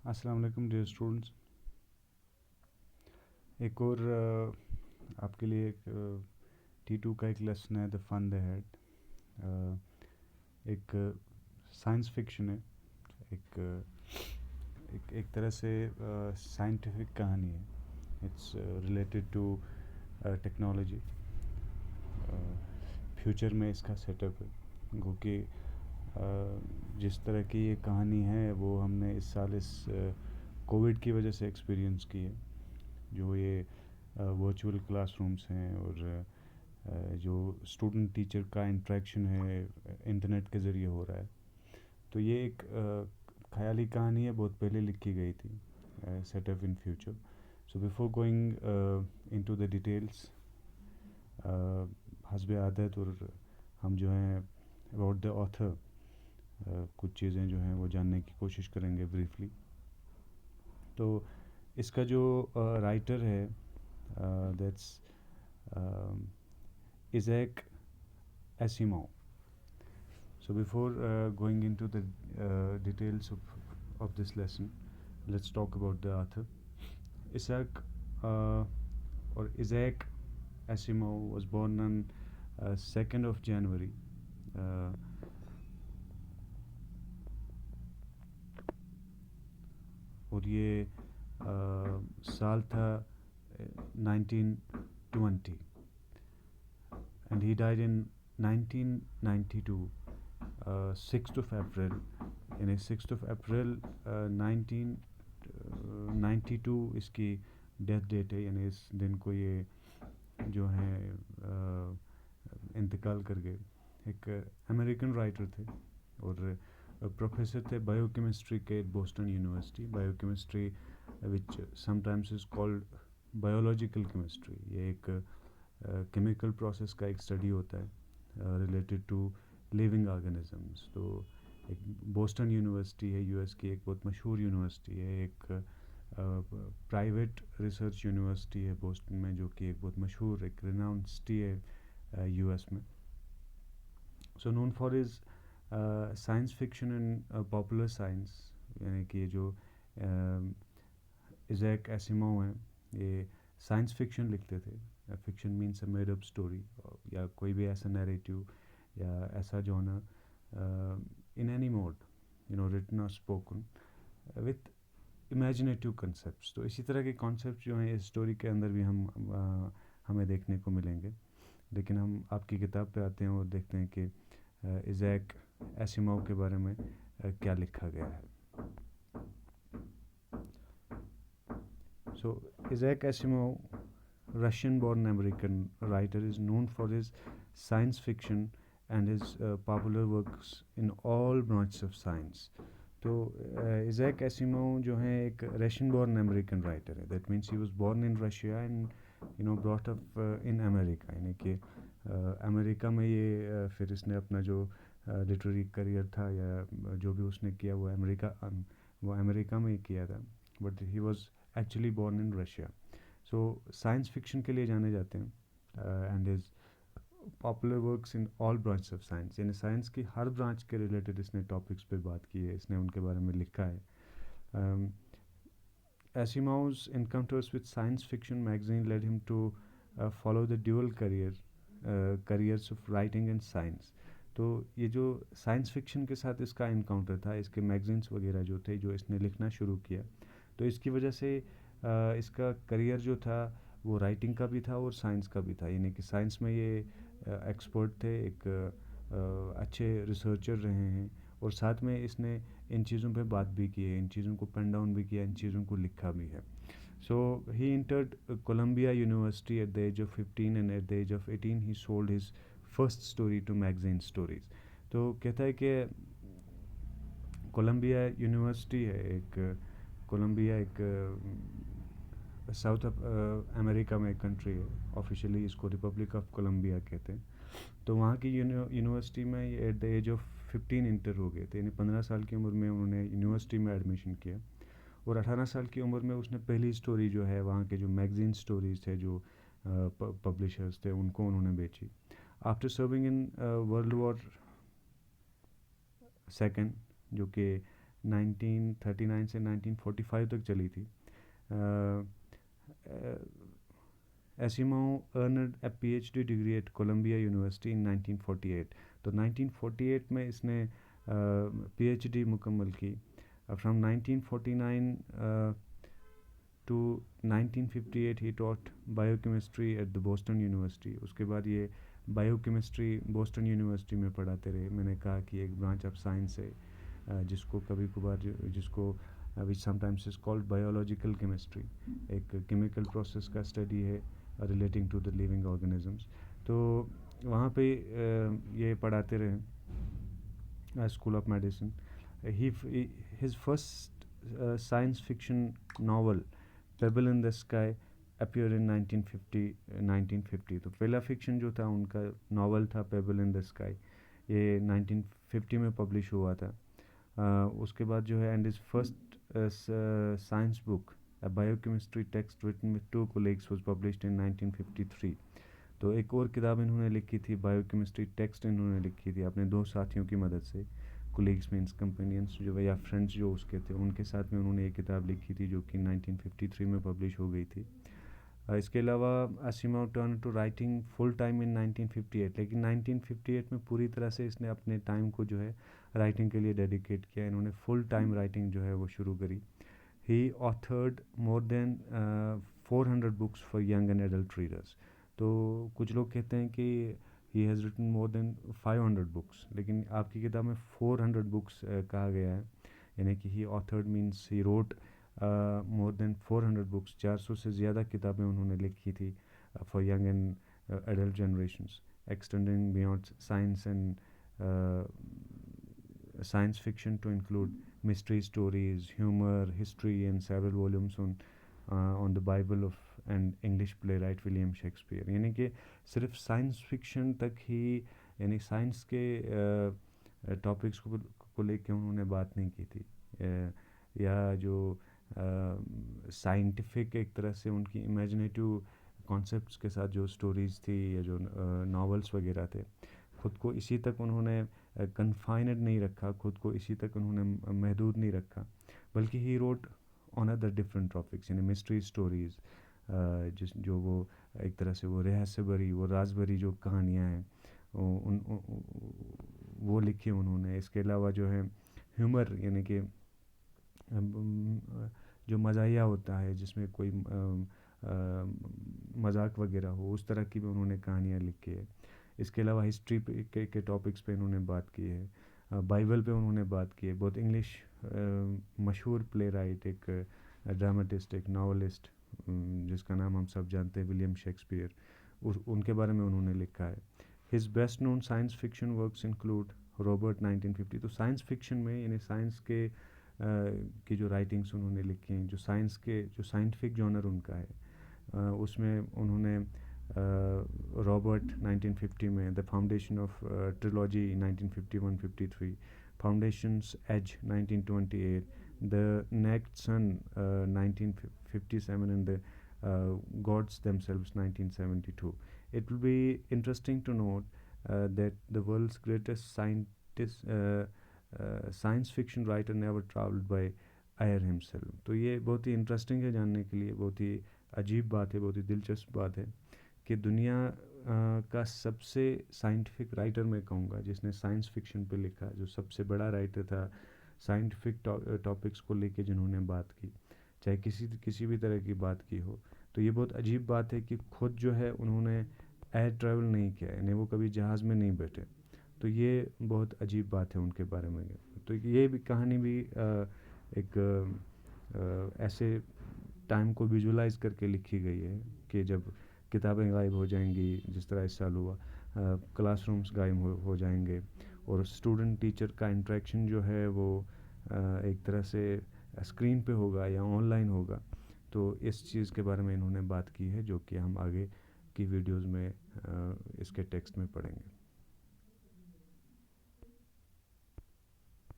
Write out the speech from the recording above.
अस्सलाम वालेकुम dear students. एक और आपके लिए एक T2 का एक लेसन है, द फन द हेड। एक साइंस फिक्शन है, एक एक तरह से साइंटिफिक कहानी है। It's related to technology. Future में इसका सेटअप है, क्योंकि जिस तरह की ये कहानी है वो हमने इस साल इस कोविड की वजह से एक्सपीरियंस की है। जो ये वर्चुअल क्लासरूम्स हैं और जो स्टूडेंट टीचर का इंटरेक्शन है इंटरनेट के ज़रिए हो रहा है। तो ये एक ख़याली कहानी है, बहुत पहले लिखी गई थी, setup in future. So before going into the details, हस्ब आदत और हम जो हैं अबाउट द ऑथर कुछ चीज़ें जो हैं वो जानने की कोशिश करेंगे ब्रीफली। तो इसका जो राइटर है, that's Isaac Asimov. So before going into the details of this lesson, let's talk about the author. Isaac Asimov was born on 2nd of January. Uh, और ये साल था 1920 and he died in 1992, 6th of April. यानी 6th of April 1992 इसकी death date है, यानी इस दिन को ये जो है इंतकाल कर गए। एक अमेरिकन राइटर थे और प्रोफेसर थे बायोकेमिस्ट्री के Boston university. Biochemistry which sometimes is called biological chemistry. ये एक केमिकल प्रोसेस का एक स्टडी होता है रिलेटेड टू लिविंग ऑर्गेनिजम्स। तो एक बोस्टन यूनिवर्सिटी है, यूएस की एक बहुत मशहूर यूनिवर्सिटी है। एक प्राइवेट रिसर्च यूनिवर्सिटी है बोस्टन में, जो कि एक बहुत मशहूर एक रिनाउंड सिटी है यूएस में। सो known for is science fiction and popular science. यानी कि जो इज़ैक एसिमोव हैं, ये साइंस फिक्शन लिखते थे। Fiction means a made up story, या कोई भी ऐसा नैरेटिव या ऐसा genre in any mode, written और स्पोकन विथ इमेजिनेटिव कंसेप्ट्स। तो इसी तरह के कॉन्सेप्ट जो हैं इस स्टोरी के अंदर भी हमें देखने को मिलेंगे। लेकिन हम आपकी किताब पे आते हैं और देखते हैं कि इज़ैक एसिमोव के बारे में क्या लिखा गया है। So Isaac Asimov, Russian-born American writer, is known for his science fiction and his popular works in all branches of science. तो Isaac Asimov जो है एक रशियन-born अमेरिकन राइटर है। That means he was born in Russia and brought up in America. यानी कि America में ये फिर इसने अपना जो लिटरेरी करियर था या जो भी उसने किया वो अमेरिका में ही किया था, but he was actually born in Russia. So science fiction के लिए जाने जाते हैं and is popular works in all branch of science. यानी साइंस की हर ब्रांच के रिलेटेड इसने टॉपिक्स पे बात की है, इसने उनके बारे में लिखा है। Asimov's encounters with science fiction magazine led him to follow the dual careers of writing and science. तो ये जो साइंस फिक्शन के साथ इसका इनकाउंटर था, इसके मैगजीन्स वगैरह जो थे जो इसने लिखना शुरू किया, तो इसकी वजह से इसका करियर जो था वो राइटिंग का भी था और साइंस का भी था। यानी कि साइंस में ये एक्सपर्ट थे, एक अच्छे रिसर्चर रहे हैं, और साथ में इसने इन चीज़ों पे बात भी की है, इन चीज़ों को पेन डाउन भी किया, इन चीज़ों को लिखा भी है। सो ही entered Columbia University at the age of 15 and at the age of 18 he sold his first story to magazine stories. तो कहता है कि कोलंबिया यूनिवर्सिटी है, एक कोलंबिया एक साउथ अमेरिका में एक कंट्री है, ऑफिशियली इसको रिपब्लिक ऑफ कोलंबिया कहते हैं। तो वहाँ की यूनिवर्सिटी में ये at the age of 15 enter हो गए थे, यानी 15 साल की उम्र में उन्होंने यूनिवर्सिटी में एडमिशन किया, और 18 साल की उम्र में उसने पहली स्टोरी जो है वहाँ के जो मैगजीन स्टोरीज थे, जो पब्लिशर्स थे, उनको उन्होंने बेची। After serving in world war second, जो कि 1939 से 1945 तक चली थी. Asimov earned a PhD degree at Columbia University in 1948. तो 1948 में इसने PhD मुकम्मल की. From 1949 to 1958 he taught biochemistry at the Boston University. उसके बाद ये बायोकेमिस्ट्री बोस्टन यूनिवर्सिटी में पढ़ाते रहे. मैंने कहा कि एक ब्रांच ऑफ साइंस है जिसको कभी कभार जिसको which sometimes is called biological chemistry. एक केमिकल प्रोसेस का स्टडी है relating to the living organisms. तो वहाँ पे ये पढ़ाते रहे school of medicine. His first science fiction novel pebble in the sky appeared in 1950. तो पहला फिक्शन जो था उनका नावल था पेबल इन द स्काई. ये 1950 में पब्लिश हुआ था. उसके बाद जो है and is first science book A biochemistry text written with two colleagues was published in 1953. तो एक और किताब इन्होंने लिखी थी बायोकेमिस्ट्री टेक्स्ट इन्होंने लिखी थी अपने दो साथियों की मदद से. कोलीग्स मीन्स कंपेनियंस जो या फ्रेंड्स जो उसके थे उनके साथ में उन्होंने एक किताब लिखी थी जो कि 1953 में पब्लिश हो गई थी. इसके अलावा Asimov turn to writing full time in 1958. लेकिन 1958 में पूरी तरह से इसने अपने टाइम को जो है राइटिंग के लिए डेडिकेट किया. इन्होंने फुल टाइम राइटिंग जो है वो शुरू करी. He authored more than 400 books for young and adult readers. तो कुछ लोग कहते हैं कि he has written more than 500 books, लेकिन आपकी किताब में 400 books कहा गया है. यानी कि he authored means he wrote more than 400 books. 400 से ज़्यादा किताबें उन्होंने लिखी थी for young and adult generations, extending beyond science and science fiction to include mystery stories, humor, history, and several volumes on the Bible of and English playwright William Shakespeare. यानी कि सिर्फ science fiction तक ही यानी science के topics को लेके उन्होंने बात नहीं की थी. या जो साइंटिफिक एक तरह से उनकी इमेजिनेटिव कॉन्सेप्ट्स के साथ जो स्टोरीज़ थी या जो नॉवेल्स वगैरह थे ख़ुद को इसी तक उन्होंने कन्फाइनड नहीं रखा. ख़ुद को इसी तक उन्होंने महदूद नहीं रखा, बल्कि he wrote on other different topics. यानी मिस्ट्री स्टोरीज़ जिस जो वो एक तरह से वो रहस्य भरी वो राज भरी जो कहानियाँ हैं वो लिखी उन्होंने. इसके अलावा जो है ह्यूमर यानी कि जो मज़ाहिया होता है जिसमें कोई मजाक वगैरह हो उस तरह की भी उन्होंने कहानियाँ लिखी है. इसके अलावा हिस्ट्री के टॉपिक्स पे इन्होंने बात की है. बाइबल पे उन्होंने बात की है. बहुत इंग्लिश मशहूर प्ले राइट एक ड्रामेटिस्ट एक नावलिस्ट जिसका नाम हम सब जानते हैं विलियम शेक्सपियर, उनके बारे में उन्होंने लिखा है. His best known science fiction works include Robert 1950. तो साइंस फिक्शन में यानी साइंस के की जो राइटिंग्स उन्होंने लिखी हैं जो साइंस के जो साइंटिफिक जॉनर उनका है उसमें उन्होंने रॉबर्ट 1950 में the foundation of trilogy 1951-53, foundations edge 1928, the naked sun 1957 and the gods themselves 1972. It will be interesting to note that the world's greatest science fiction writer never traveled by air himself. तो ये बहुत ही interesting है जानने के लिए, बहुत ही अजीब बात है, बहुत ही दिलचस्प बात है कि दुनिया का सबसे साइंटिफिक राइटर मैं कहूँगा जिसने साइंस फिक्शन पे लिखा, जो सबसे बड़ा राइटर था साइंटिफिक टॉपिक्स को लेके जिन्होंने बात की, चाहे किसी भी तरह की बात की हो. तो ये बहुत अजीब बात है कि खुद जो है उन्होंने एयर ट्रैवल नहीं किया, यानी वो कभी जहाज़ में नहीं बैठे. तो ये बहुत अजीब बात है उनके बारे में. तो ये भी कहानी भी एक ऐसे टाइम को विजुलाइज करके लिखी गई है कि जब किताबें गायब हो जाएंगी, जिस तरह इस साल हुआ, क्लासरूम्स गायब हो जाएंगे और स्टूडेंट टीचर का इंटरेक्शन जो है वो एक तरह से स्क्रीन पे होगा या ऑनलाइन होगा. तो इस चीज़ के बारे में इन्होंने बात की है जो कि हम आगे की वीडियोस में इसके टेक्स्ट में पढ़ेंगे.